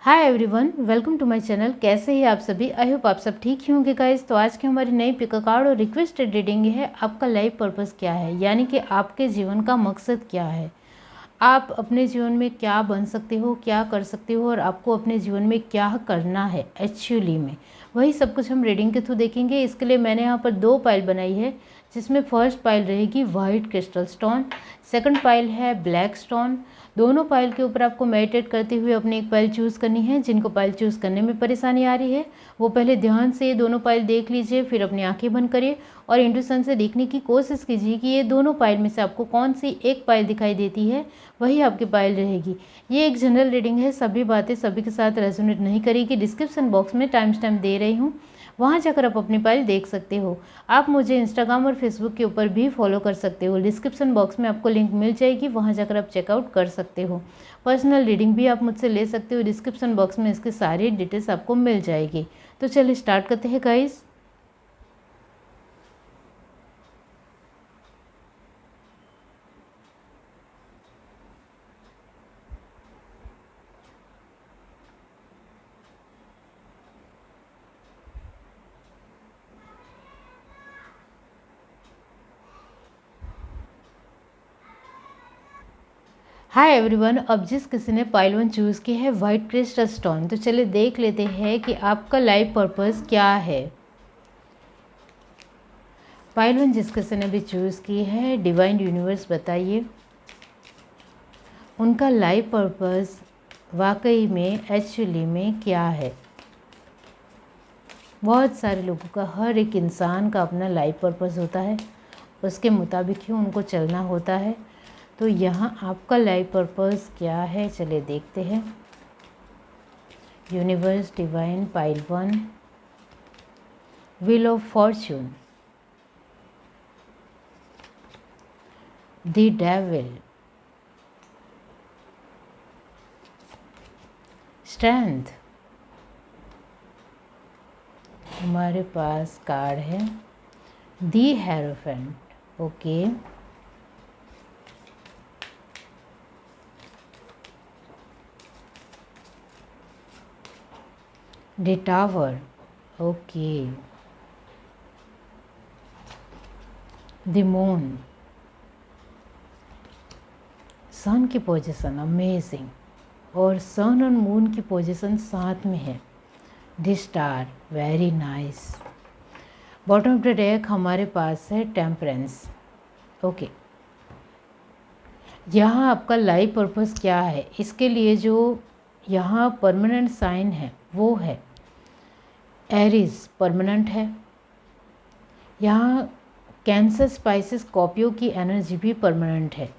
Hi everyone, welcome to my channel. कैसे हैं आप सभी? आई होप आप सब ठीक ही होंगे गाइस। तो आज की हमारी नई पिक कार्ड और रिक्वेस्टेड रीडिंग है आपका लाइफ पर्पस क्या है, यानी कि आपके जीवन का मकसद क्या है। आप अपने जीवन में क्या बन सकते हो, क्या कर सकते हो और आपको अपने जीवन में क्या करना है एक्चुअली में, वही सब कुछ हम रीडिंग के थ्रू देखेंगे। इसके लिए मैंने यहाँ पर 2 पाइल बनाई है, जिसमें फर्स्ट पाइल रहेगी white crystal stone, second pile है ब्लैक स्टोन। दोनों पाइल के ऊपर आपको मेडिटेट करते हुए अपनी एक पाइल चूज़ करनी है। जिनको पाइल चूज़ करने में परेशानी आ रही है वो पहले ध्यान से ये दोनों पाइल देख लीजिए, फिर अपनी आंखें बंद करिए और इंट्यूशन से देखने की कोशिश कीजिए कि ये दोनों पाइल में से आपको कौन सी एक पाइल दिखाई देती है, वही आपकी पाइल रहेगी। ये एक जनरल रीडिंग है, सभी बातें सभी के साथ रेजोनेट नहीं करेगी। डिस्क्रिप्शन बॉक्स में टाइम स्टैम्प दे रही हूँ, वहाँ जाकर आप अपनी पाइल देख सकते हो। आप मुझे इंस्टाग्राम और फेसबुक के ऊपर भी फॉलो कर सकते हो, डिस्क्रिप्शन बॉक्स में आपको लिंक मिल जाएगी, वहाँ जाकर आप चेकआउट कर सकते हो। पर्सनल रीडिंग भी आप मुझसे ले सकते हो, डिस्क्रिप्शन बॉक्स में इसकी सारी डिटेल्स आपको मिल जाएगी। तो चलिए स्टार्ट करते हैं गाइस। हाय एवरीवन, अब जिस किसी ने पाइल 1 चूज़ की है वाइट क्रिस्टल स्टोन, तो चलिए देख लेते हैं कि आपका लाइफ पर्पस क्या है। पाइल 1 जिस किसी ने भी चूज़ की है, डिवाइन यूनिवर्स बताइए उनका लाइफ पर्पस वाकई में एक्चुअली में क्या है। बहुत सारे लोगों का, हर एक इंसान का अपना लाइफ पर्पस होता है, उसके मुताबिक ही उनको चलना होता है। तो यहाँ आपका लाइफ पर्पस क्या है, चलिए देखते हैं। Universe, divine, pile 1, wheel of fortune, the devil, strength. हमारे पास कार्ड है the hierophant, okay. The tower, okay. The moon, sun की पोजीशन अमेजिंग, और सन और मून की पोजीशन साथ में है। The star, very nice. Bottom of the deck हमारे पास है टेम्परेंस, ओके। यहाँ आपका लाइफ पर्पस क्या है, इसके लिए जो यहाँ परमानेंट साइन है वो है एरीज, परमानेंट है। यहाँ कैंसर, स्पाइसेस, स्कॉर्पियो की एनर्जी भी परमानेंट है।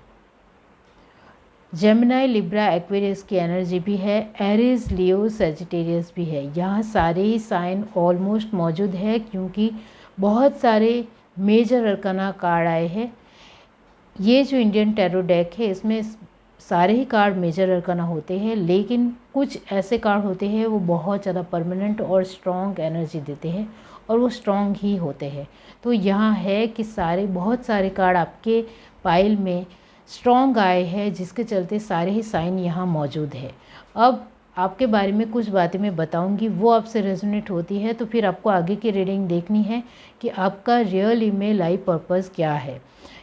जेमिनी, लिब्रा, एक्वेरियस की एनर्जी भी है। एरीज, लियो, सजिटेरियस भी है। यहाँ सारे ही साइन ऑलमोस्ट मौजूद है, क्योंकि बहुत सारे मेजर अरकाना कार्ड आए हैं। ये जो इंडियन टैरो डेक है, इसमें सारे ही कार्ड मेजर अरकाना होते हैं, लेकिन कुछ ऐसे कार्ड होते हैं वो बहुत ज़्यादा परमानेंट और स्ट्रॉन्ग एनर्जी देते हैं, और वो स्ट्रॉन्ग ही होते हैं। तो यहाँ है कि बहुत सारे कार्ड आपके पाइल में स्ट्रॉन्ग आए हैं, जिसके चलते सारे ही साइन यहाँ मौजूद है। अब आपके बारे में कुछ बातें मैं बताऊंगी, वो आपसे रेजोनेट होती है तो फिर आपको आगे की रीडिंग देखनी है कि आपका रियली में लाइफ पर्पस क्या है।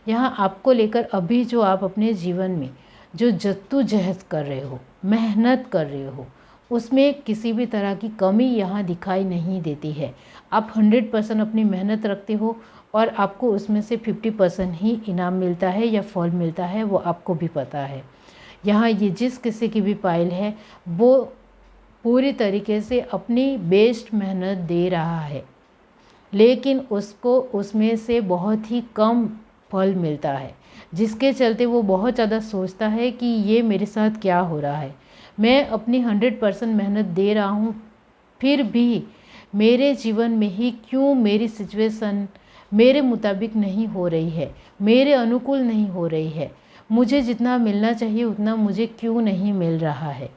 यहाँ आपको लेकर अभी जो आप अपने जीवन में जो जद्दोजहद कर रहे हो, मेहनत कर रहे हो, उसमें किसी भी तरह की कमी यहाँ दिखाई नहीं देती है। आप 100% अपनी मेहनत रखते हो और आपको उसमें से 50% ही इनाम मिलता है या फल मिलता है, वो आपको भी पता है। यहाँ ये जिस किसी की भी पाइल है वो पूरी तरीके से अपनी बेस्ट मेहनत दे रहा है, लेकिन उसको उसमें से बहुत ही कम फल मिलता है, जिसके चलते वो बहुत ज़्यादा सोचता है कि ये मेरे साथ क्या हो रहा है। मैं अपनी 100% मेहनत दे रहा हूँ, फिर भी मेरे जीवन में ही क्यों मेरी सिचुएशन मेरे मुताबिक नहीं हो रही है, मेरे अनुकूल नहीं हो रही है। मुझे जितना मिलना चाहिए उतना मुझे क्यों नहीं मिल रहा है।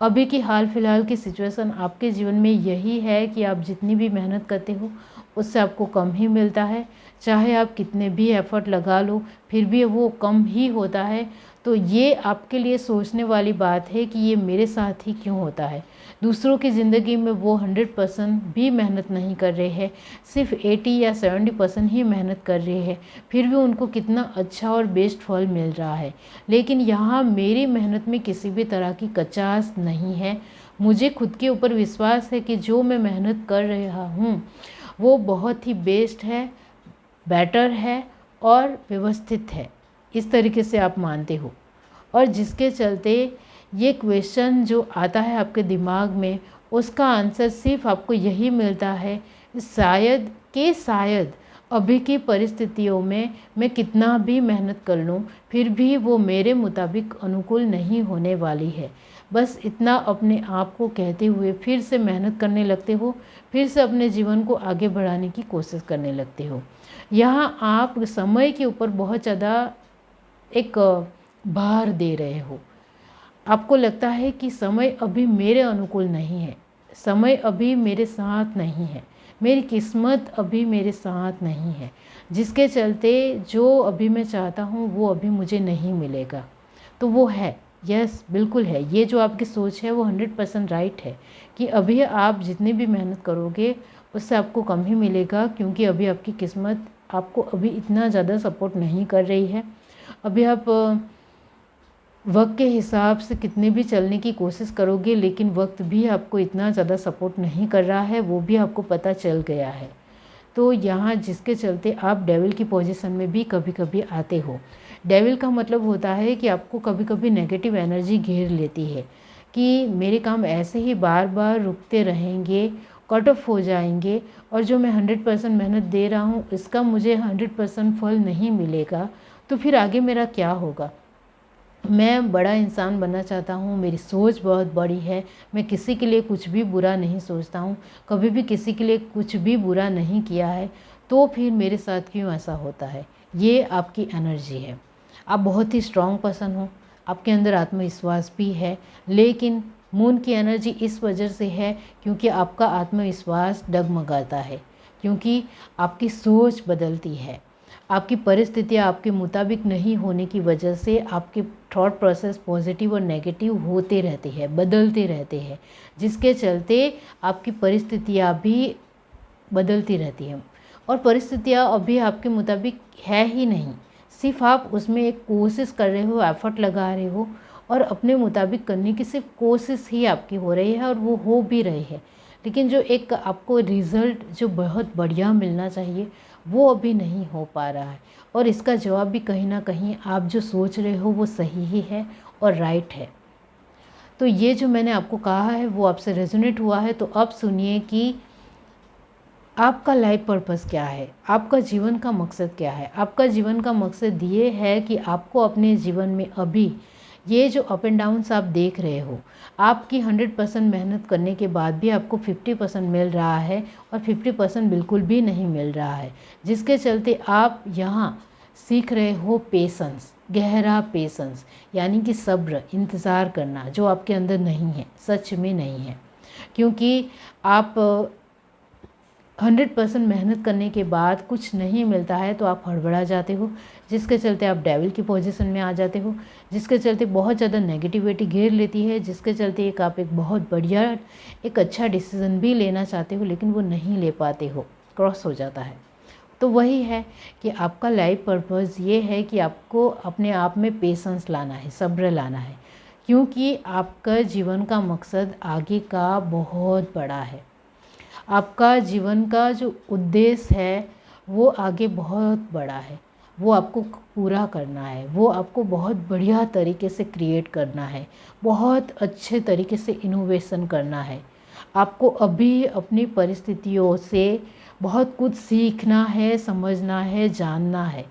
अभी की हाल फिलहाल की सिचुएशन आपके जीवन में यही है कि आप जितनी भी मेहनत करते हो उससे आपको कम ही मिलता है। चाहे आप कितने भी एफर्ट लगा लो फिर भी वो कम ही होता है। तो ये आपके लिए सोचने वाली बात है कि ये मेरे साथ ही क्यों होता है। दूसरों की ज़िंदगी में वो 100% भी मेहनत नहीं कर रहे हैं, सिर्फ 80 या 70% ही मेहनत कर रहे हैं, फिर भी उनको कितना अच्छा और बेस्ट फल मिल रहा है। लेकिन यहाँ मेरी मेहनत में किसी भी तरह की कचास नहीं है। मुझे खुद के ऊपर विश्वास है कि जो मैं मेहनत कर रहा हूँ वो बहुत ही बेस्ट है, बेटर है और व्यवस्थित है, इस तरीके से आप मानते हो। और जिसके चलते ये क्वेश्चन जो आता है आपके दिमाग में, उसका आंसर सिर्फ आपको यही मिलता है, शायद अभी की परिस्थितियों में मैं कितना भी मेहनत कर लूँ फिर भी वो मेरे मुताबिक अनुकूल नहीं होने वाली है। बस इतना अपने आप को कहते हुए फिर से मेहनत करने लगते हो, फिर से अपने जीवन को आगे बढ़ाने की कोशिश करने लगते हो। यहाँ आप समय के ऊपर बहुत ज़्यादा एक भार दे रहे हो। आपको लगता है कि समय अभी मेरे अनुकूल नहीं है, समय अभी मेरे साथ नहीं है, मेरी किस्मत अभी मेरे साथ नहीं है, जिसके चलते जो अभी मैं चाहता हूँ वो अभी मुझे नहीं मिलेगा। तो वो है, यस बिल्कुल है, ये जो आपकी सोच है वो 100% राइट है कि अभी आप जितनी भी मेहनत करोगे उससे आपको कम ही मिलेगा, क्योंकि अभी आपकी किस्मत आपको अभी इतना ज़्यादा सपोर्ट नहीं कर रही है। अभी आप वक्त के हिसाब से कितने भी चलने की कोशिश करोगे लेकिन वक्त भी आपको इतना ज़्यादा सपोर्ट नहीं कर रहा है, वो भी आपको पता चल गया है। तो यहाँ जिसके चलते आप डेविल की पोजीशन में भी कभी कभी आते हो। डेविल का मतलब होता है कि आपको कभी कभी नेगेटिव एनर्जी घेर लेती है कि मेरे काम ऐसे ही बार बार रुकते रहेंगे, कट ऑफ हो जाएंगे, और जो मैं 100% मेहनत दे रहा हूँ इसका मुझे 100% फल नहीं मिलेगा, तो फिर आगे मेरा क्या होगा। मैं बड़ा इंसान बनना चाहता हूँ, मेरी सोच बहुत बड़ी है, मैं किसी के लिए कुछ भी बुरा नहीं सोचता हूँ, कभी भी किसी के लिए कुछ भी बुरा नहीं किया है, तो फिर मेरे साथ क्यों ऐसा होता है। ये आपकी एनर्जी है। आप बहुत ही स्ट्रॉन्ग पर्सन हो, आपके अंदर आत्मविश्वास भी है, लेकिन मून की एनर्जी इस वजह से है क्योंकि आपका आत्मविश्वास डगमगाता है, क्योंकि आपकी सोच बदलती है, आपकी परिस्थितियाँ आपके मुताबिक नहीं होने की वजह से आपके थॉट प्रोसेस पॉजिटिव और नेगेटिव होते रहते हैं, बदलते रहते हैं, जिसके चलते आपकी परिस्थितियाँ भी बदलती रहती हैं। और परिस्थितियाँ अभी आपके मुताबिक है ही नहीं, सिर्फ आप उसमें एक कोशिश कर रहे हो, एफर्ट लगा रहे हो और अपने मुताबिक करने की सिर्फ कोशिश ही आपकी हो रही है और वो हो भी रही है, लेकिन जो एक आपको रिज़ल्ट जो बहुत बढ़िया मिलना चाहिए वो अभी नहीं हो पा रहा है। और इसका जवाब भी कहीं ना कहीं आप जो सोच रहे हो वो सही ही है और राइट है। तो ये जो मैंने आपको कहा है वो आपसे रेजोनेट हुआ है, तो अब सुनिए कि आपका लाइफ पर्पस क्या है, आपका जीवन का मकसद क्या है। आपका जीवन का मकसद ये है कि आपको अपने जीवन में अभी ये जो अप एंड डाउन्स आप देख रहे हो, आपकी 100% मेहनत करने के बाद भी आपको 50% मिल रहा है और 50% बिल्कुल भी नहीं मिल रहा है, जिसके चलते आप यहाँ सीख रहे हो पेशेंस, गहरा पेशेंस, यानी कि सब्र, इंतज़ार करना, जो आपके अंदर नहीं है, सच में नहीं है। क्योंकि आप 100% मेहनत करने के बाद कुछ नहीं मिलता है तो आप हड़बड़ा जाते हो, जिसके चलते आप डेविल की पोजीशन में आ जाते हो, जिसके चलते बहुत ज़्यादा नेगेटिविटी घेर लेती है, जिसके चलते आप एक बहुत बढ़िया एक अच्छा डिसीज़न भी लेना चाहते हो लेकिन वो नहीं ले पाते हो, क्रॉस हो जाता है। तो वही है कि आपका लाइफ पर्पज़ ये है कि आपको अपने आप में पेशेंस लाना है, सब्र लाना है, क्योंकि आपका जीवन का मकसद आगे का बहुत बड़ा है। आपका जीवन का जो उद्देश्य है वो आगे बहुत बड़ा है, वो आपको पूरा करना है, वो आपको बहुत बढ़िया तरीके से क्रिएट करना है, बहुत अच्छे तरीके से इनोवेशन करना है। आपको अभी अपनी परिस्थितियों से बहुत कुछ सीखना है, समझना है, जानना है,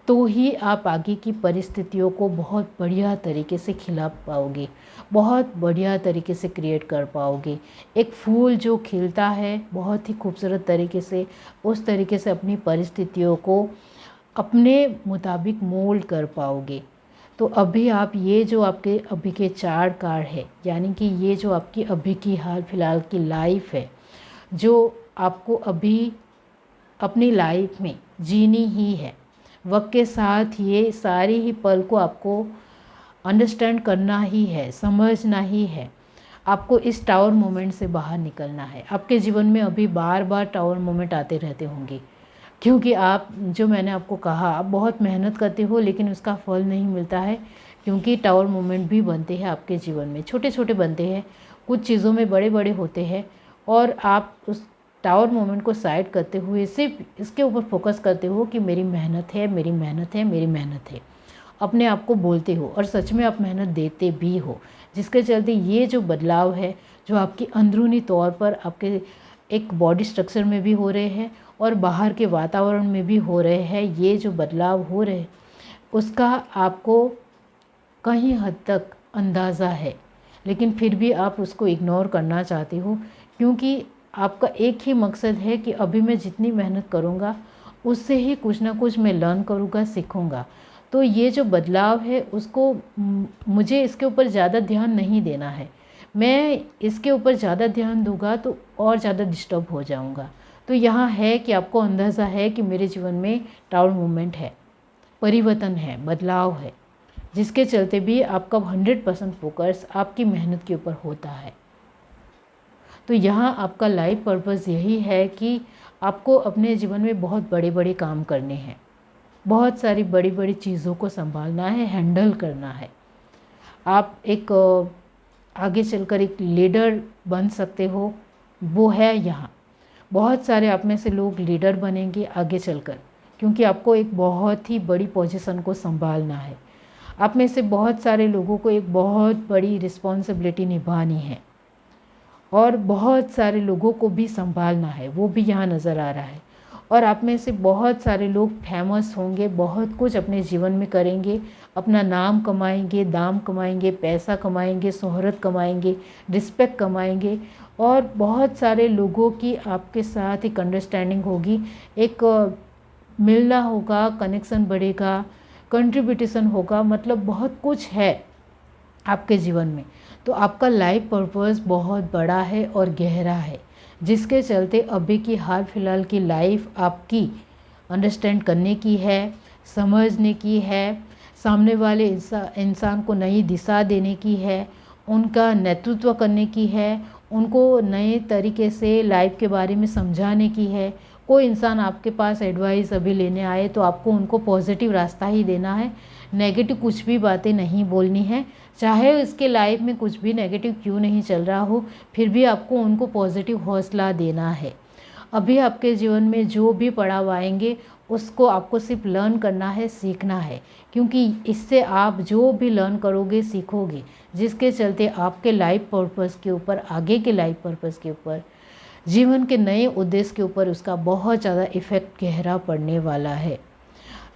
तो ही आप आगे की परिस्थितियों को बहुत बढ़िया तरीके से खिला पाओगे, बहुत बढ़िया तरीके से क्रिएट कर पाओगे। एक फूल जो खिलता है बहुत ही खूबसूरत तरीके से, उस तरीके से अपनी परिस्थितियों को अपने मुताबिक मोल्ड कर पाओगे। तो अभी आप ये जो आपके अभी के 4 कार्ड है, यानी कि ये जो आपकी अभी की हाल फिलहाल की लाइफ है, जो आपको अभी अपनी लाइफ में जीनी ही है, वक्त के साथ ये सारी ही पल को आपको अंडरस्टैंड करना ही है, समझना ही है। आपको इस टावर मोमेंट से बाहर निकलना है। आपके जीवन में अभी बार बार टावर मोमेंट आते रहते होंगे, क्योंकि आप, जो मैंने आपको कहा, आप बहुत मेहनत करते हो लेकिन उसका फल नहीं मिलता है, क्योंकि टावर मोमेंट भी बनते हैं आपके जीवन में, छोटे छोटे बनते हैं, कुछ चीज़ों में बड़े बड़े होते हैं। और आप उस टावर मोमेंट को साइड करते हुए सिर्फ इसके ऊपर फोकस करते हो कि मेरी मेहनत है, मेरी मेहनत है, मेरी मेहनत है, अपने आप को बोलते हो, और सच में आप मेहनत देते भी हो, जिसके चलते ये जो बदलाव है, जो आपकी अंदरूनी तौर पर आपके एक बॉडी स्ट्रक्चर में भी हो रहे हैं और बाहर के वातावरण में भी हो रहे हैं, ये जो बदलाव हो रहे हैं उसका आपको कहीं हद तक अंदाज़ा है, लेकिन फिर भी आप उसको इग्नोर करना चाहते हो, क्योंकि आपका एक ही मकसद है कि अभी मैं जितनी मेहनत करूँगा उससे ही कुछ ना कुछ मैं लर्न करूँगा, सीखूँगा। तो ये जो बदलाव है उसको मुझे इसके ऊपर ज़्यादा ध्यान नहीं देना है। मैं इसके ऊपर ज़्यादा ध्यान दूँगा तो और ज़्यादा डिस्टर्ब हो जाऊँगा। तो यहाँ है कि आपको अंदाज़ा है कि मेरे जीवन में टावर मूवमेंट है, परिवर्तन है, बदलाव है, जिसके चलते भी आपका 100% फोकस आपकी मेहनत के ऊपर होता है। तो यहाँ आपका लाइफ पर्पस यही है कि आपको अपने जीवन में बहुत बड़े बड़े काम करने हैं, बहुत सारी बड़ी बड़ी चीज़ों को संभालना है, हैंडल करना है। आप एक आगे चलकर एक लीडर बन सकते हो, वो है यहाँ। बहुत सारे आप में से लोग लीडर बनेंगे आगे चलकर, क्योंकि आपको एक बहुत ही बड़ी पोजीशन को संभालना है। आप में से बहुत सारे लोगों को एक बहुत बड़ी रिस्पॉन्सिबिलिटी निभानी है और बहुत सारे लोगों को भी संभालना है, वो भी यहाँ नज़र आ रहा है। और आप में से बहुत सारे लोग फेमस होंगे, बहुत कुछ अपने जीवन में करेंगे, अपना नाम कमाएंगे, दाम कमाएंगे, पैसा कमाएंगे, शोहरत कमाएंगे, रिस्पेक्ट कमाएंगे, और बहुत सारे लोगों की आपके साथ एक अंडरस्टैंडिंग होगी, एक मिलना होगा, कनेक्शन बढ़ेगा, कंट्रीब्यूशन होगा, मतलब बहुत कुछ है आपके जीवन में। तो आपका लाइफ पर्पस बहुत बड़ा है और गहरा है, जिसके चलते अभी की हाल फिलहाल की लाइफ आपकी अंडरस्टैंड करने की है, समझने की है, सामने वाले इंसान को नई दिशा देने की है, उनका नेतृत्व करने की है, उनको नए तरीके से लाइफ के बारे में समझाने की है। कोई इंसान आपके पास एडवाइस अभी लेने आए तो आपको उनको पॉजिटिव रास्ता ही देना है, नेगेटिव कुछ भी बातें नहीं बोलनी है। चाहे उसके लाइफ में कुछ भी नेगेटिव क्यों नहीं चल रहा हो, फिर भी आपको उनको पॉजिटिव हौसला देना है। अभी आपके जीवन में जो भी पड़ाव आएंगे उसको आपको सिर्फ लर्न करना है, सीखना है, क्योंकि इससे आप जो भी लर्न करोगे, सीखोगे, जिसके चलते आपके लाइफ पर्पस के ऊपर, आगे के लाइफ पर्पस के ऊपर, जीवन के नए उद्देश्य के ऊपर उसका बहुत ज़्यादा इफ़ेक्ट गहरा पड़ने वाला है।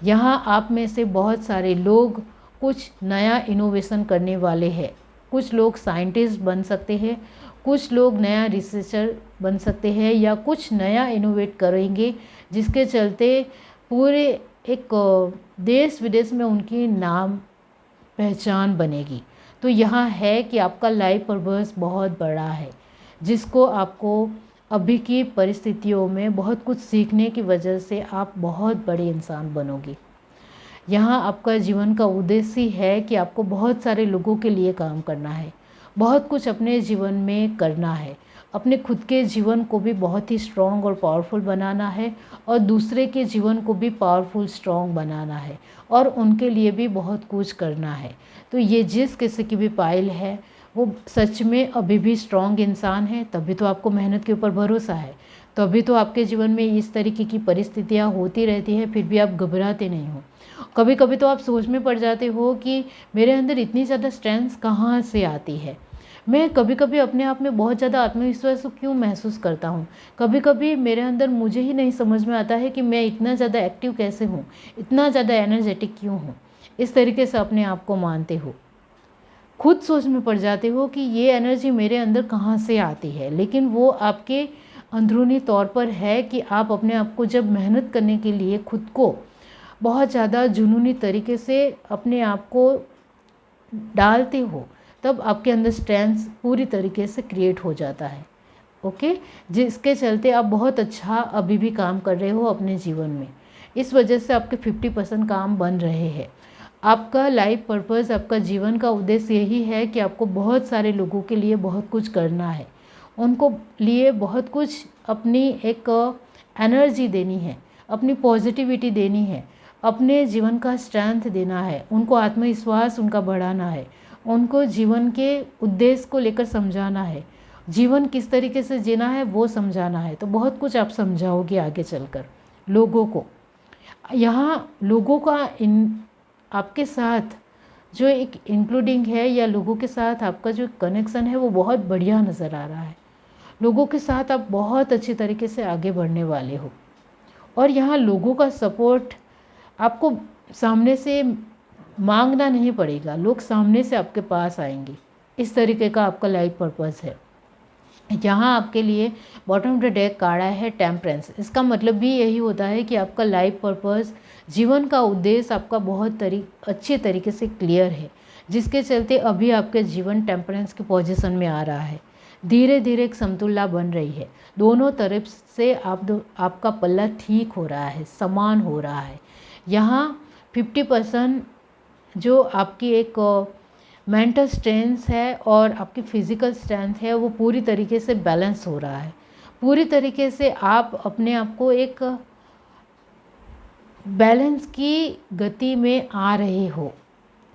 यहाँ आप में से बहुत सारे लोग कुछ नया इनोवेशन करने वाले हैं। कुछ लोग साइंटिस्ट बन सकते हैं, कुछ लोग नया रिसर्चर बन सकते हैं, या कुछ नया इनोवेट करेंगे, जिसके चलते पूरे एक देश विदेश में उनकी नाम पहचान बनेगी। तो यहाँ है कि आपका लाइफ पर्पस बहुत बड़ा है, जिसको आपको अभी की परिस्थितियों में बहुत कुछ सीखने की वजह से आप बहुत बड़े इंसान बनोगे। यहाँ आपका जीवन का उद्देश्य है कि आपको बहुत सारे लोगों के लिए काम करना है, बहुत कुछ अपने जीवन में करना है, अपने खुद के जीवन को भी बहुत ही स्ट्रॉन्ग और पावरफुल बनाना है, और दूसरे के जीवन को भी पावरफुल स्ट्रॉन्ग बनाना है, और उनके लिए भी बहुत कुछ करना है। तो ये जिस किसी की भी पाइल है वो सच में अभी भी स्ट्रॉन्ग इंसान है, तभी तो आपको मेहनत के ऊपर भरोसा है, तभी तो आपके जीवन में इस तरीके की परिस्थितियाँ होती रहती हैं, फिर भी आप घबराते नहीं हो। कभी कभी तो आप सोच में पड़ जाते हो कि मेरे अंदर इतनी ज़्यादा स्ट्रेंथ कहाँ से आती है। मैं कभी कभी अपने आप में बहुत ज़्यादा आत्मविश्वास क्यों महसूस करता हूँ। कभी कभी मेरे अंदर मुझे ही नहीं समझ में आता है कि मैं इतना ज़्यादा एक्टिव कैसे हूँ, इतना ज़्यादा एनर्जेटिक क्यों हूँ। इस तरीके से अपने आप को मानते हो, खुद सोच में पड़ जाते हो कि ये एनर्जी मेरे अंदर कहाँ से आती है। लेकिन वो आपके अंदरूनी तौर पर है कि आप अपने आप को जब मेहनत करने के लिए खुद को बहुत ज़्यादा जुनूनी तरीके से अपने आप को डालते हो, तब आपके अंदर स्ट्रेंथ पूरी तरीके से क्रिएट हो जाता है। ओके, जिसके चलते आप बहुत अच्छा अभी भी काम कर रहे हो अपने जीवन में। इस वजह से आपके 50% काम बन रहे हैं। आपका लाइफ पर्पस, आपका जीवन का उद्देश्य यही है कि आपको बहुत सारे लोगों के लिए बहुत कुछ करना है, उनको लिए बहुत कुछ अपनी एक एनर्जी देनी है, अपनी पॉजिटिविटी देनी है, अपने जीवन का स्ट्रेंथ देना है, उनको आत्मविश्वास उनका बढ़ाना है, उनको जीवन के उद्देश्य को लेकर समझाना है, जीवन किस तरीके से जीना है वो समझाना है। तो बहुत कुछ आप समझाओगे आगे चलकर लोगों को। यहाँ लोगों का आपके साथ जो एक इंक्लूडिंग है, या लोगों के साथ आपका जो कनेक्शन है वो बहुत बढ़िया नज़र आ रहा है। लोगों के साथ आप बहुत अच्छी तरीके से आगे बढ़ने वाले हो, और यहाँ लोगों का सपोर्ट आपको सामने से मांगना नहीं पड़ेगा, लोग सामने से आपके पास आएंगे। इस तरीके का आपका लाइफ पर्पस है। यहाँ आपके लिए bottom of the deck card है टेम्परेंस। इसका मतलब भी यही होता है कि आपका लाइफ पर्पस, जीवन का उद्देश्य आपका बहुत अच्छे तरीके से क्लियर है, जिसके चलते अभी आपके जीवन टेम्परेंस की पोजीशन में आ रहा है। धीरे धीरे एक समतुल्य बन रही है, दोनों तरफ से आपका पल्ला ठीक हो रहा है, समान हो रहा है। यहाँ 50% जो आपकी एक मेंटल स्ट्रेंथ है और आपकी फिज़िकल स्ट्रेंथ है वो पूरी तरीके से बैलेंस हो रहा है। पूरी तरीके से आप अपने आप को एक बैलेंस की गति में आ रहे हो,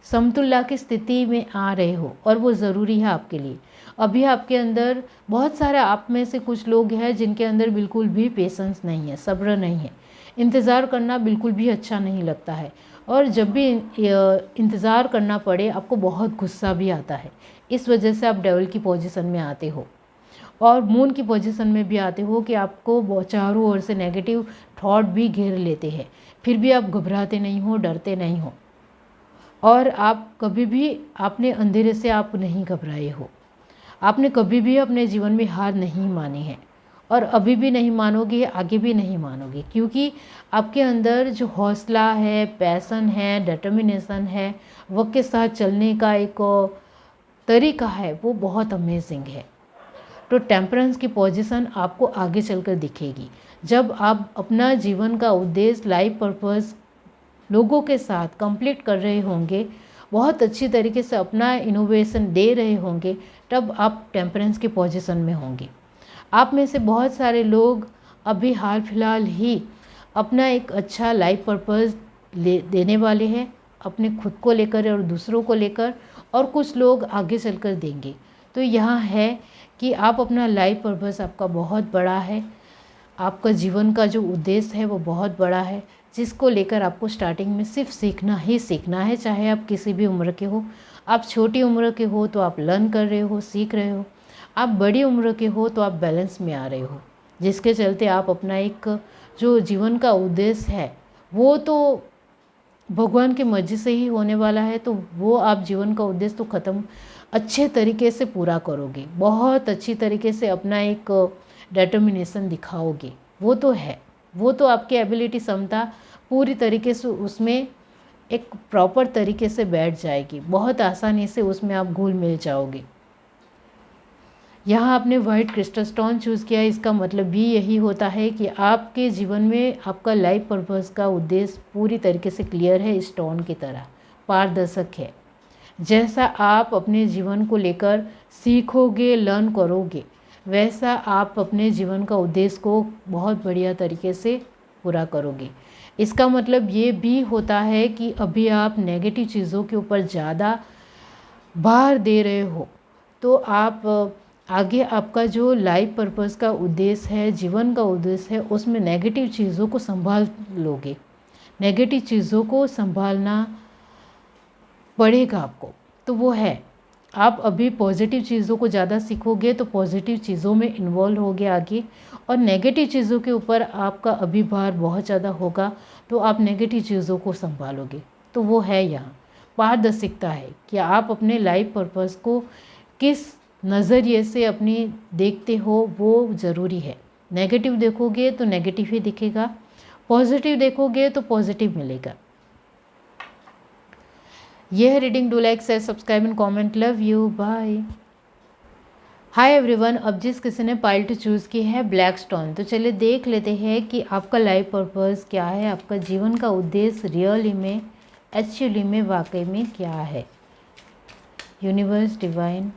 समतुल्य की स्थिति में आ रहे हो, और वो ज़रूरी है आपके लिए। अभी आपके अंदर बहुत सारे, आप में से कुछ लोग हैं जिनके अंदर बिल्कुल भी पेशेंस नहीं है, सब्र नहीं है, इंतज़ार करना बिल्कुल भी अच्छा नहीं लगता है, और जब भी इंतज़ार करना पड़े आपको बहुत गुस्सा भी आता है। इस वजह से आप डेविल की पोजीशन में आते हो और मून की पोजीशन में भी आते हो कि आपको चारों ओर से नेगेटिव थॉट भी घेर लेते हैं, फिर भी आप घबराते नहीं हो, डरते नहीं हो, और आप कभी भी आपने अंधेरे से आप नहीं घबराए हो। आपने कभी भी अपने जीवन में हार नहीं मानी है, और अभी भी नहीं मानोगे, आगे भी नहीं मानोगे, क्योंकि आपके अंदर जो हौसला है, पैशन है, डिटर्मिनेशन है, वक्त के साथ चलने का एक तरीका है, वो बहुत अमेजिंग है। तो टेम्परेंस की पोजीशन आपको आगे चलकर दिखेगी जब आप अपना जीवन का उद्देश्य, लाइफ पर्पस लोगों के साथ कंप्लीट कर रहे होंगे, बहुत अच्छी तरीके से अपना इनोवेशन दे रहे होंगे, तब आप टेम्परेंस की पोजीशन में होंगे। आप में से बहुत सारे लोग अभी हाल फिलहाल ही अपना एक अच्छा लाइफ पर्पस देने वाले हैं, अपने खुद को लेकर और दूसरों को लेकर, और कुछ लोग आगे चलकर देंगे। तो यहाँ है कि आप अपना लाइफ पर्पस आपका बहुत बड़ा है, आपका जीवन का जो उद्देश्य है वो बहुत बड़ा है, जिसको लेकर आपको स्टार्टिंग में सिर्फ सीखना ही सीखना है। चाहे आप किसी भी उम्र के हो, आप छोटी उम्र के हो तो आप लर्न कर रहे हो, सीख रहे हो, आप बड़ी उम्र के हो तो आप बैलेंस में आ रहे हो, जिसके चलते आप अपना एक जो जीवन का उद्देश्य है वो तो भगवान की मर्जी से ही होने वाला है। तो वो आप जीवन का उद्देश्य तो ख़त्म अच्छे तरीके से पूरा करोगे, बहुत अच्छी तरीके से अपना एक डिटर्मिनेशन दिखाओगे, वो तो है, वो तो आपकी एबिलिटी, क्षमता पूरी तरीके से उसमें एक प्रॉपर तरीके से बैठ जाएगी, बहुत आसानी से उसमें आप घुल मिल जाओगे। यहाँ आपने वाइट क्रिस्टल स्टोन चूज़ किया, इसका मतलब भी यही होता है कि आपके जीवन में आपका लाइफ पर्पस का उद्देश्य पूरी तरीके से क्लियर है, स्टोन की तरह पारदर्शक है। जैसा आप अपने जीवन को लेकर सीखोगे, लर्न करोगे, वैसा आप अपने जीवन का उद्देश्य को बहुत बढ़िया तरीके से पूरा करोगे। इसका मतलब ये भी होता है कि अभी आप नेगेटिव चीज़ों के ऊपर ज़्यादा भार दे रहे हो, तो आप आगे आपका जो लाइफ पर्पस का उद्देश्य है, जीवन का उद्देश्य है, उसमें नेगेटिव चीज़ों को संभाल लोगे, नेगेटिव चीज़ों को संभालना पड़ेगा आपको। तो वो है, आप अभी पॉजिटिव चीज़ों को ज़्यादा सीखोगे तो पॉजिटिव चीज़ों में इन्वॉल्व होगे आगे, और नेगेटिव चीज़ों के ऊपर आपका अभी भार बहुत ज़्यादा होगा, तो आप नेगेटिव चीज़ों को संभालोगे। तो वो है, यहाँ पारदर्शिता है कि आप अपने लाइफ पर्पस को किस नज़रिए से अपनी देखते हो, वो ज़रूरी है। नेगेटिव देखोगे तो नेगेटिव ही दिखेगा, पॉजिटिव देखोगे तो पॉजिटिव मिलेगा। यह है reading. Do like, share, subscribe and comment. Love you, bye. Hi everyone. अब जिस किसी ने पाइल टू चूज़ की है ब्लैक स्टोन, तो चलिए देख लेते हैं कि आपका लाइफ पर्पस क्या है, आपका जीवन का उद्देश्य रियली में एक्चुअली में वाकई में क्या है। यूनिवर्स डिवाइन,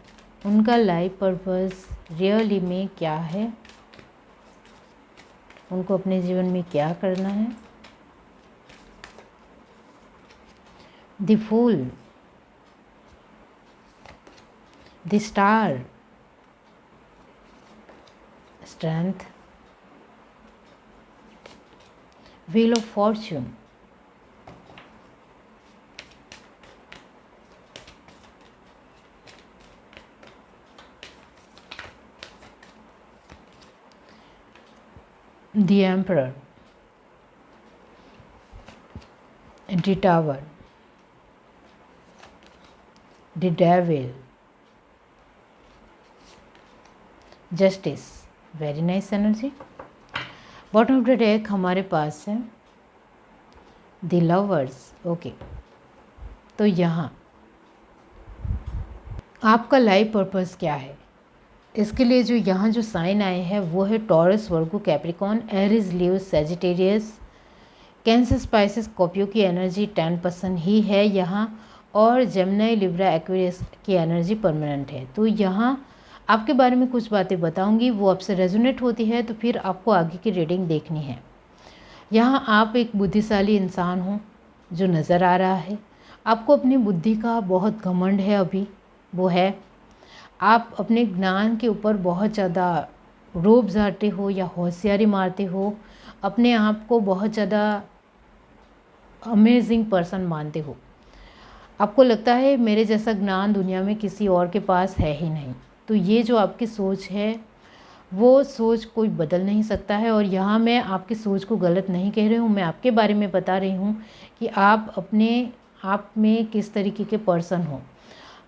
उनका लाइफ पर्पस रियली में क्या है, उनको अपने जीवन में क्या करना है। The fool, the star, strength, wheel of fortune, the emperor, the tower, the devil, justice, very nice energy। Bottom of the deck हमारे पास है द लवर्स। ओके, तो यहाँ आपका लाइफ पर्पस क्या है, इसके लिए जो यहाँ जो साइन आए हैं वो है टॉरस, वर्गो, कैप्रिकॉन, एरीज, लियो, सजिटेरियस, कैंसर, स्पाइसेस, स्कॉर्पियो की एनर्जी 10% ही है यहाँ, और जेमिनी, लिब्रा, एक्वेरियस की एनर्जी परमानेंट है। तो यहाँ आपके बारे में कुछ बातें बताऊंगी, वो आपसे रेजोनेट होती है तो फिर आपको आगे की रीडिंग देखनी है। यहाँ आप एक बुद्धिशाली इंसान हो जो नज़र आ रहा है। आपको अपनी बुद्धि का बहुत घमंड है, अभी वो है। आप अपने ज्ञान के ऊपर बहुत ज़्यादा रोब झाड़ते हो या होशियारी मारते हो, अपने आप को बहुत ज़्यादा अमेजिंग पर्सन मानते हो। आपको लगता है मेरे जैसा ज्ञान दुनिया में किसी और के पास है ही नहीं। तो ये जो आपकी सोच है वो सोच कोई बदल नहीं सकता है। और यहाँ मैं आपकी सोच को गलत नहीं कह रही हूँ, मैं आपके बारे में बता रही हूँ कि आप अपने आप में किस तरीके के पर्सन हो।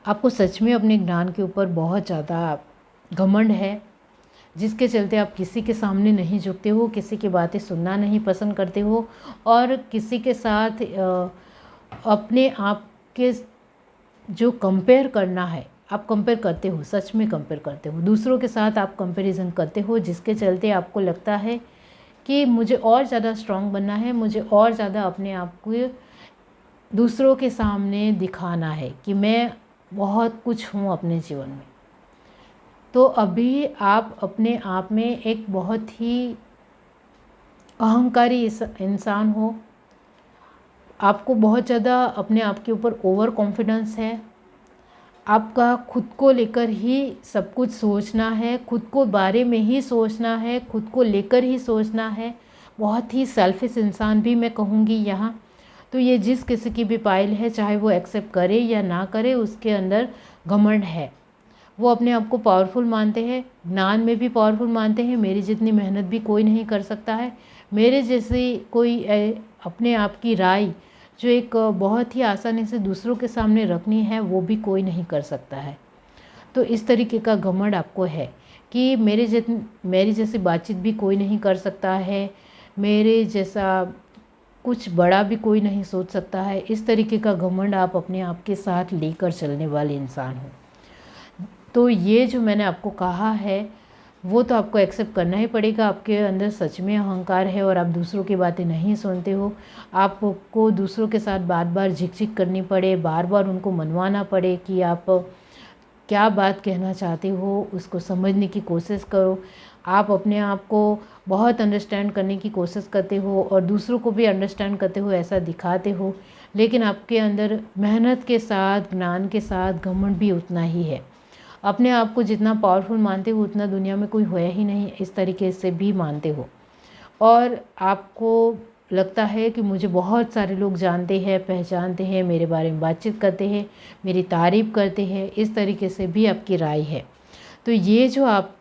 आपको सच में अपने ज्ञान के ऊपर बहुत ज़्यादा घमंड है, जिसके चलते आप किसी के सामने नहीं झुकते हो, किसी की बातें सुनना नहीं पसंद करते हो, और किसी के साथ अपने आप के जो कंपेयर करना है आप कंपेयर करते हो, सच में कंपेयर करते हो, दूसरों के साथ आप कंपैरिजन करते हो, जिसके चलते आपको लगता है कि मुझे और ज़्यादा स्ट्रांग बनना है, मुझे और ज़्यादा अपने आप को दूसरों के सामने दिखाना है कि मैं बहुत कुछ हूँ अपने जीवन में। तो अभी आप अपने आप में एक बहुत ही अहंकारी इंसान हो। आपको बहुत ज़्यादा अपने आप के ऊपर ओवर कॉन्फिडेंस है। आपका खुद को लेकर ही सब कुछ सोचना है, खुद को बारे में ही सोचना है, खुद को लेकर ही सोचना है। बहुत ही सेल्फिश इंसान भी मैं कहूँगी यहाँ। तो ये जिस किसी की भी पाइल है, चाहे वो एक्सेप्ट करे या ना करे, उसके अंदर घमंड है। वो अपने आप को पावरफुल मानते हैं, ज्ञान में भी पावरफुल मानते हैं। मेरी जितनी मेहनत भी कोई नहीं कर सकता है, मेरे जैसी कोई अपने आप की राय जो एक बहुत ही आसानी से दूसरों के सामने रखनी है वो भी कोई नहीं कर सकता है। तो इस तरीके का घमंड आपको है कि मेरी जैसी बातचीत भी कोई नहीं कर सकता है, मेरे जैसा कुछ बड़ा भी कोई नहीं सोच सकता है। इस तरीके का घमंड आप अपने आप के साथ लेकर चलने वाले इंसान हो। तो ये जो मैंने आपको कहा है वो तो आपको एक्सेप्ट करना ही पड़ेगा। आपके अंदर सच में अहंकार है और आप दूसरों की बातें नहीं सुनते हो। आपको दूसरों के साथ बार बार झिक करनी पड़े, बार बार उनको मनवाना पड़े कि आप क्या बात कहना चाहते हो, उसको समझने की कोशिश करो। आप अपने आप को बहुत अंडरस्टैंड करने की कोशिश करते हो और दूसरों को भी अंडरस्टैंड करते हो, ऐसा दिखाते हो। लेकिन आपके अंदर मेहनत के साथ, ज्ञान के साथ घमंड भी उतना ही है। अपने आप को जितना पावरफुल मानते हो उतना दुनिया में कोई होया ही नहीं, इस तरीके से भी मानते हो। और आपको लगता है कि मुझे बहुत सारे लोग जानते हैं, पहचानते हैं, मेरे बारे में बातचीत करते हैं, मेरी तारीफ़ करते हैं, इस तरीके से भी आपकी राय है। तो ये जो आप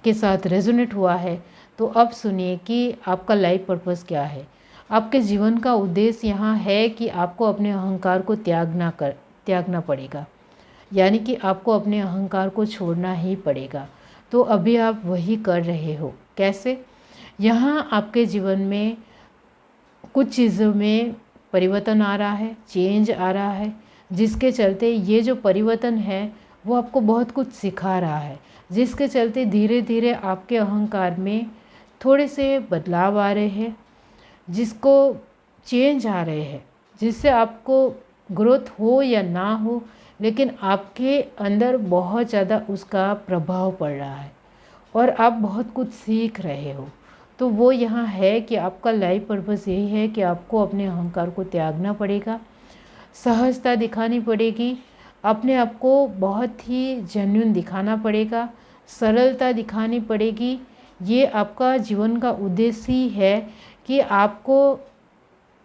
के साथ रेजोनेट हुआ है, तो अब सुनिए कि आपका लाइफ पर्पस क्या है। आपके जीवन का उद्देश्य यहाँ है कि आपको अपने अहंकार को त्यागना पड़ेगा, यानी कि आपको अपने अहंकार को छोड़ना ही पड़ेगा। तो अभी आप वही कर रहे हो। कैसे? यहाँ आपके जीवन में कुछ चीज़ों में परिवर्तन आ रहा है, चेंज आ रहा है, जिसके चलते ये जो परिवर्तन है वो आपको बहुत कुछ सिखा रहा है, जिसके चलते धीरे धीरे आपके अहंकार में थोड़े से बदलाव आ रहे हैं, जिसको चेंज आ रहे हैं, जिससे आपको ग्रोथ हो या ना हो, लेकिन आपके अंदर बहुत ज़्यादा उसका प्रभाव पड़ रहा है और आप बहुत कुछ सीख रहे हो। तो वो यहाँ है कि आपका लाइफ पर्पस यही है कि आपको अपने अहंकार को त्यागना पड़ेगा, सहजता दिखानी पड़ेगी, अपने आप को बहुत ही जेन्युइन दिखाना पड़ेगा, सरलता दिखानी पड़ेगी। ये आपका जीवन का उद्देश्य ही है कि आपको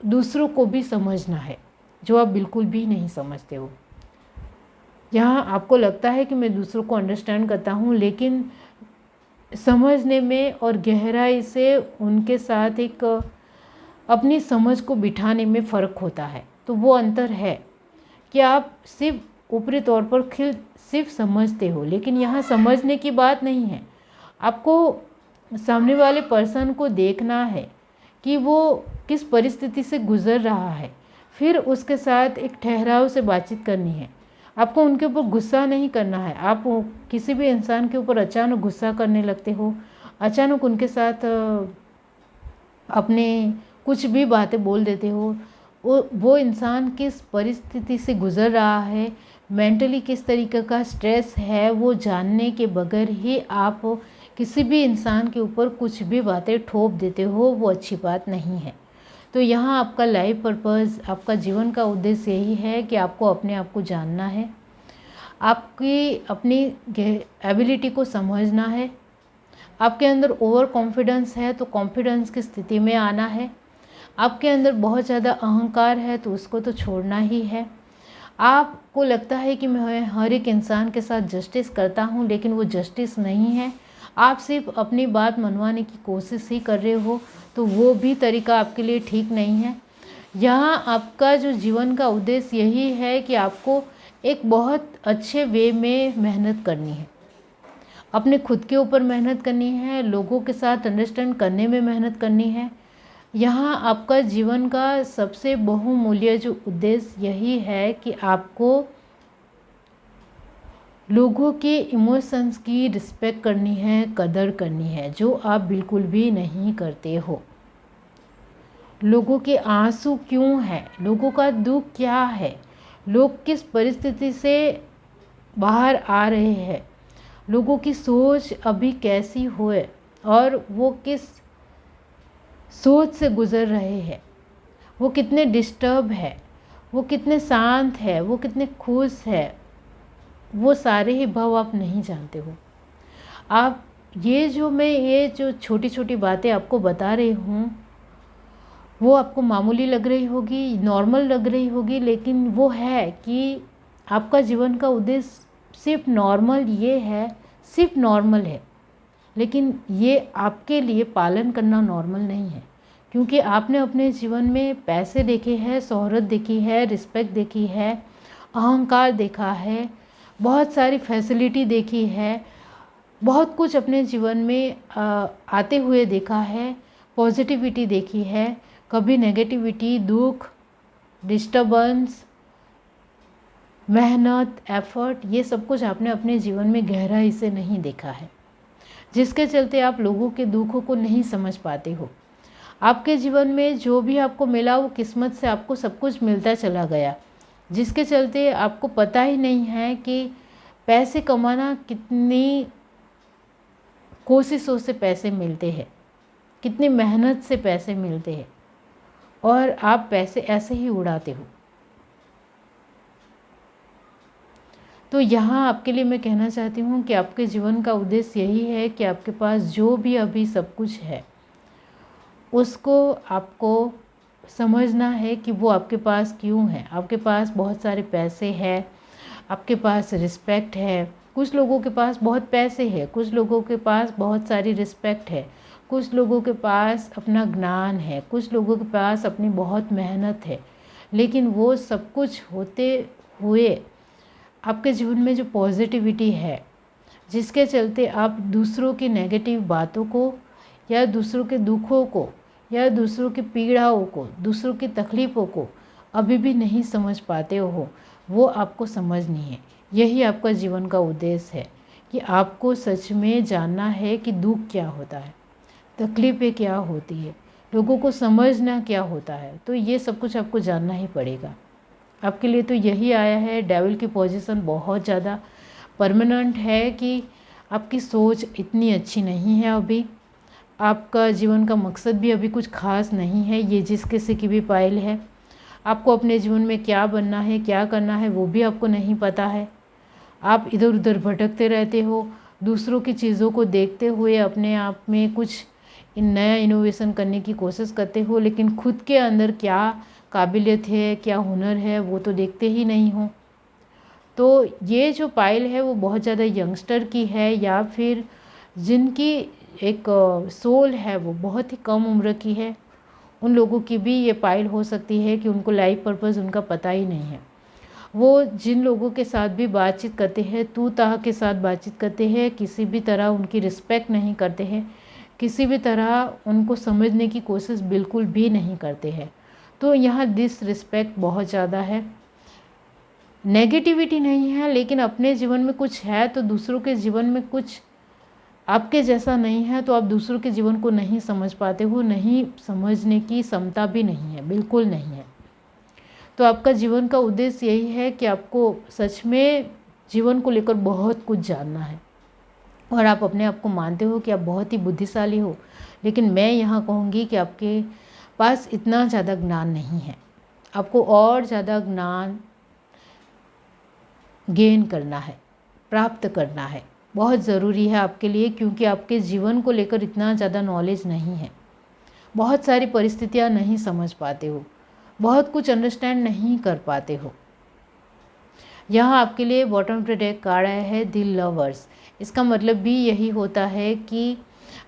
दूसरों को भी समझना है, जो आप बिल्कुल भी नहीं समझते हो। यहाँ आपको लगता है कि मैं दूसरों को अंडरस्टैंड करता हूँ, लेकिन समझने में और गहराई से उनके साथ एक अपनी समझ को बिठाने में फ़र्क होता है। तो वो अंतर है कि आप सिर्फ ऊपरी तौर पर सिर्फ समझते हो, लेकिन यहाँ समझने की बात नहीं है। आपको सामने वाले पर्सन को देखना है कि वो किस परिस्थिति से गुज़र रहा है, फिर उसके साथ एक ठहराव से बातचीत करनी है। आपको उनके ऊपर गुस्सा नहीं करना है। आप किसी भी इंसान के ऊपर अचानक गुस्सा करने लगते हो, अचानक उनके साथ अपने कुछ भी बातें बोल देते हो। वो इंसान किस परिस्थिति से गुज़र रहा है, मेंटली किस तरीके का स्ट्रेस है, वो जानने के बगैर ही आप किसी भी इंसान के ऊपर कुछ भी बातें ठोप देते हो, वो अच्छी बात नहीं है। तो यहाँ आपका लाइफ पर्पस, आपका जीवन का उद्देश्य यही है कि आपको अपने आप को जानना है, आपकी अपनी एबिलिटी को समझना है। आपके अंदर ओवर कॉन्फिडेंस है तो कॉन्फिडेंस की स्थिति में आना है। आपके अंदर बहुत ज़्यादा अहंकार है तो उसको तो छोड़ना ही है। आपको लगता है कि मैं हर एक इंसान के साथ जस्टिस करता हूँ, लेकिन वो जस्टिस नहीं है। आप सिर्फ अपनी बात मनवाने की कोशिश ही कर रहे हो, तो वो भी तरीका आपके लिए ठीक नहीं है। यहाँ आपका जो जीवन का उद्देश्य यही है कि आपको एक बहुत अच्छे वे में मेहनत करनी है, अपने खुद के ऊपर मेहनत करनी है, लोगों के साथ अंडरस्टैंड करने में मेहनत करनी है। यहाँ आपका जीवन का सबसे बहुमूल्य जो उद्देश्य यही है कि आपको लोगों के इमोशंस की रिस्पेक्ट करनी है, कदर करनी है, जो आप बिल्कुल भी नहीं करते हो। लोगों के आंसू क्यों है, लोगों का दुख क्या है, लोग किस परिस्थिति से बाहर आ रहे हैं, लोगों की सोच अभी कैसी होए और वो किस सोच से गुज़र रहे हैं, वो कितने डिस्टर्ब है, वो कितने शांत है, वो कितने खुश है, वो सारे ही भाव आप नहीं जानते हो। आप ये जो छोटी छोटी बातें आपको बता रही हूँ, वो आपको मामूली लग रही होगी, नॉर्मल लग रही होगी, लेकिन वो है कि आपका जीवन का उद्देश्य सिर्फ नॉर्मल ये है, सिर्फ नॉर्मल है, लेकिन ये आपके लिए पालन करना नॉर्मल नहीं है। क्योंकि आपने अपने जीवन में पैसे देखे हैं, शोहरत देखी है, रिस्पेक्ट देखी है, अहंकार देखा है, बहुत सारी फैसिलिटी देखी है, बहुत कुछ अपने जीवन में आते हुए देखा है, पॉजिटिविटी देखी है, कभी नेगेटिविटी, दुख, डिस्टर्बेंस, मेहनत, एफर्ट, ये सब कुछ आपने अपने जीवन में गहराई से नहीं देखा है, जिसके चलते आप लोगों के दुखों को नहीं समझ पाते हो। आपके जीवन में जो भी आपको मिला वो किस्मत से आपको सब कुछ मिलता चला गया, जिसके चलते आपको पता ही नहीं है कि पैसे कमाना कितनी कोशिशों से पैसे मिलते हैं, कितनी मेहनत से पैसे मिलते हैं, और आप पैसे ऐसे ही उड़ाते हो। तो यहाँ आपके लिए मैं कहना चाहती हूँ कि आपके जीवन का उद्देश्य यही है कि आपके पास जो भी अभी सब कुछ है उसको आपको समझना है कि वो आपके पास क्यों है। आपके पास बहुत सारे पैसे हैं, आपके पास रिस्पेक्ट है, कुछ लोगों के पास बहुत पैसे है, कुछ लोगों के पास बहुत सारी रिस्पेक्ट है, कुछ लोगों के पास अपना ज्ञान है, कुछ लोगों के पास अपनी बहुत मेहनत है, लेकिन वो सब कुछ होते हुए आपके जीवन में जो पॉजिटिविटी है, जिसके चलते आप दूसरों की नेगेटिव बातों को या दूसरों के दुखों को या दूसरों की पीड़ाओं को, दूसरों की तकलीफ़ों को अभी भी नहीं समझ पाते हो, वो आपको समझनी है। यही आपका जीवन का उद्देश्य है कि आपको सच में जानना है कि दुख क्या होता है, तकलीफ़ें क्या होती है, लोगों को समझना क्या होता है, तो ये सब कुछ आपको जानना ही पड़ेगा। आपके लिए तो यही आया है। डेविल की पोजीशन बहुत ज़्यादा परमानेंट है कि आपकी सोच इतनी अच्छी नहीं है अभी, आपका जीवन का मकसद भी अभी कुछ खास नहीं है। ये जिस किसी की भी पाइल है, आपको अपने जीवन में क्या बनना है, क्या करना है, वो भी आपको नहीं पता है। आप इधर उधर भटकते रहते हो, दूसरों की चीज़ों को देखते हुए अपने आप में कुछ नया इनोवेशन करने की कोशिश करते हो, लेकिन खुद के अंदर क्या काबिलियत है, क्या हुनर है, वो तो देखते ही नहीं हो। तो ये जो पाइल है वो बहुत ज़्यादा यंगस्टर की है, या फिर जिनकी एक सोल है वो बहुत ही कम उम्र की है, उन लोगों की भी ये पाइल हो सकती है कि उनको लाइफ पर्पस उनका पता ही नहीं है। वो जिन लोगों के साथ भी बातचीत करते हैं, तू ताह के साथ बातचीत करते हैं, किसी भी तरह उनकी रिस्पेक्ट नहीं करते हैं, किसी भी तरह उनको समझने की कोशिश बिल्कुल भी नहीं करते हैं। तो यहाँ डिसरिस्पेक्ट बहुत ज़्यादा है। नेगेटिविटी नहीं है, लेकिन अपने जीवन में कुछ है तो दूसरों के जीवन में कुछ आपके जैसा नहीं है, तो आप दूसरों के जीवन को नहीं समझ पाते हो, नहीं समझने की क्षमता भी नहीं है, बिल्कुल नहीं है। तो आपका जीवन का उद्देश्य यही है कि आपको सच में जीवन को लेकर बहुत कुछ जानना है, और आप अपने आप को मानते हो कि आप बहुत ही बुद्धिशाली हो, लेकिन मैं यहाँ कहूँगी कि आपके पास इतना ज़्यादा ज्ञान नहीं है। आपको और ज़्यादा ज्ञान गेन करना है, प्राप्त करना है, बहुत ज़रूरी है आपके लिए, क्योंकि आपके जीवन को लेकर इतना ज़्यादा नॉलेज नहीं है। बहुत सारी परिस्थितियाँ नहीं समझ पाते हो, बहुत कुछ अंडरस्टैंड नहीं कर पाते हो। यहाँ आपके लिए bottom of the deck card आया है द लवर्स। इसका मतलब भी यही होता है कि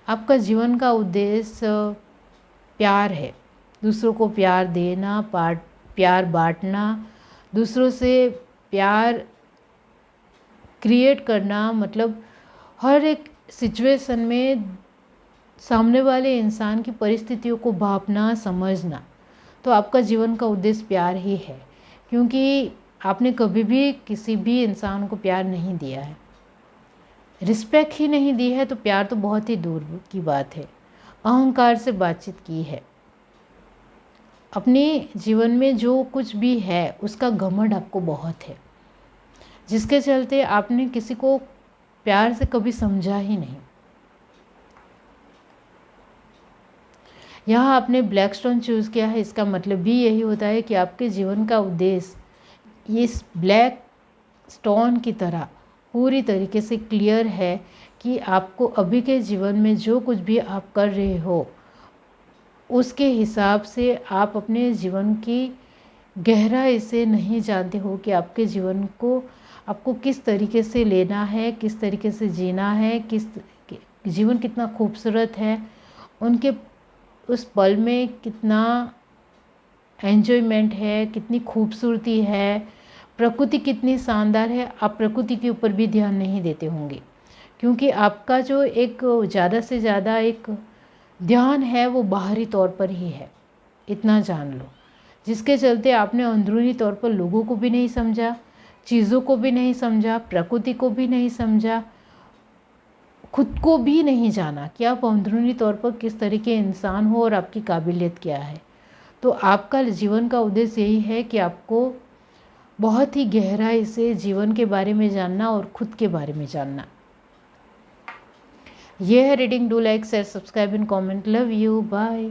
आपका जीवन का उद्देश्य प्यार है, दूसरों को प्यार देना, प्यार बांटना, दूसरों से प्यार क्रिएट करना, मतलब हर एक सिचुएशन में सामने वाले इंसान की परिस्थितियों को भापना, समझना। तो आपका जीवन का उद्देश्य प्यार ही है, क्योंकि आपने कभी भी किसी भी इंसान को प्यार नहीं दिया है, रिस्पेक्ट ही नहीं दी है, तो प्यार तो बहुत ही दूर की बात है। अहंकार से बातचीत की है, अपने जीवन में जो कुछ भी है उसका घमंड आपको बहुत है, जिसके चलते आपने किसी को प्यार से कभी समझा ही नहीं। यहाँ आपने ब्लैक स्टोन चूज़ किया है, इसका मतलब भी यही होता है कि आपके जीवन का उद्देश्य इस ब्लैक स्टोन की तरह पूरी तरीके से क्लियर है कि आपको अभी के जीवन में जो कुछ भी आप कर रहे हो उसके हिसाब से आप अपने जीवन की गहराई से नहीं जानते हो कि आपके जीवन को आपको किस तरीके से लेना है, किस तरीके से जीना है, किस जीवन कितना खूबसूरत है, उनके उस पल में कितना एन्जॉयमेंट है, कितनी खूबसूरती है, प्रकृति कितनी शानदार है। आप प्रकृति के ऊपर भी ध्यान नहीं देते होंगे, क्योंकि आपका जो एक ज़्यादा से ज़्यादा एक ध्यान है वो बाहरी तौर पर ही है, इतना जान लो। जिसके चलते आपने अंदरूनी तौर पर लोगों को भी नहीं समझा, चीज़ों को भी नहीं समझा, प्रकृति को भी नहीं समझा, खुद को भी नहीं जाना कि आप अंदरूनी तौर पर किस तरीके इंसान हो और आपकी काबिलियत क्या है। तो आपका जीवन का उद्देश्य यही है कि आपको बहुत ही गहराई से जीवन के बारे में जानना और खुद के बारे में जानना। यह है reading. Do like, share, subscribe and comment. Love you, bye.